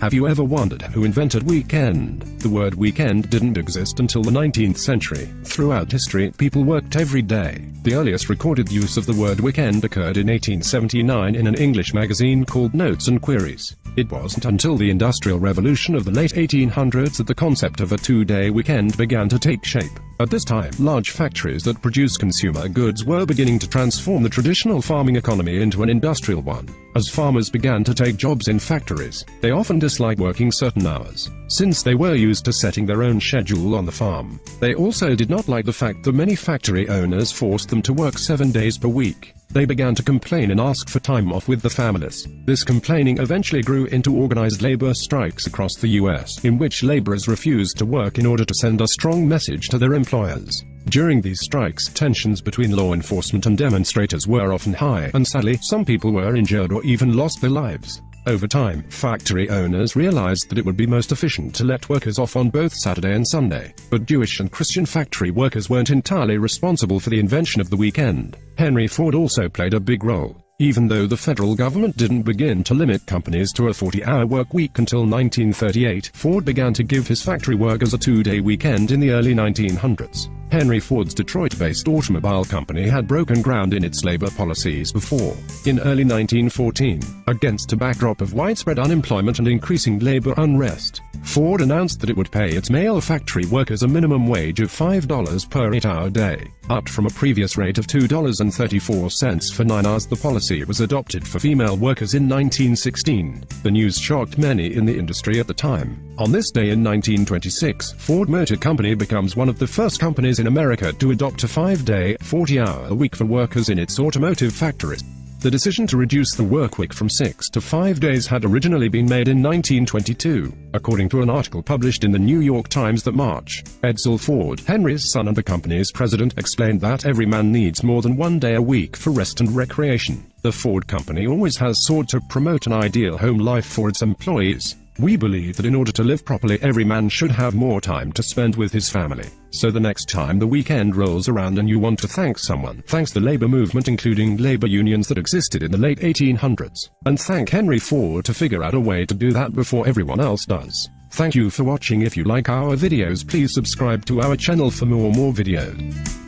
Have you ever wondered who invented weekend? The word weekend didn't exist until the 19th century. Throughout history, people worked every day. The earliest recorded use of the word weekend occurred in 1879 in an English magazine called Notes and Queries. It wasn't until the Industrial Revolution of the late 1800s that the concept of a two-day weekend began to take shape. At this time, large factories that produce consumer goods were beginning to transform the traditional farming economy into an industrial one. As farmers began to take jobs in factories, they often disliked working certain hours, since they were used to setting their own schedule on the farm. They also did not like the fact that many factory owners forced them to work 7 days per week. They began to complain and ask for time off with the families. This complaining eventually grew into organized labor strikes across the U.S., in which laborers refused to work in order to send a strong message to their employers. During these strikes, tensions between law enforcement and demonstrators were often high, and sadly, some people were injured or even lost their lives. Over time, factory owners realized that it would be most efficient to let workers off on both Saturday and Sunday. But Jewish and Christian factory workers weren't entirely responsible for the invention of the weekend. Henry Ford also played a big role. Even though the federal government didn't begin to limit companies to a 40-hour work week until 1938, Ford began to give his factory workers a two-day weekend in the early 1900s. Henry Ford's Detroit-based automobile company had broken ground in its labor policies before. In early 1914, against a backdrop of widespread unemployment and increasing labor unrest, Ford announced that it would pay its male factory workers a minimum wage of $5 per 8-hour day, up from a previous rate of $2.34 for 9 hours. The policy was adopted for female workers in 1916. The news shocked many in the industry at the time. On this day in 1926, Ford Motor Company becomes one of the first companies in America to adopt a 5-day, 40-hour week for workers in its automotive factories. The decision to reduce the workweek from 6 to 5 days had originally been made in 1922, according to an article published in the New York Times that March. Edsel Ford, Henry's son and the company's president, explained that every man needs more than 1 day a week for rest and recreation. The Ford Company always has sought to promote an ideal home life for its employees. We believe that in order to live properly, every man should have more time to spend with his family. So the next time the weekend rolls around and you want to thank someone, thank the labor movement, including labor unions that existed in the late 1800s. And thank Henry Ford to figure out a way to do that before everyone else does. Thank you for watching. If you like our videos, please subscribe to our channel for more videos.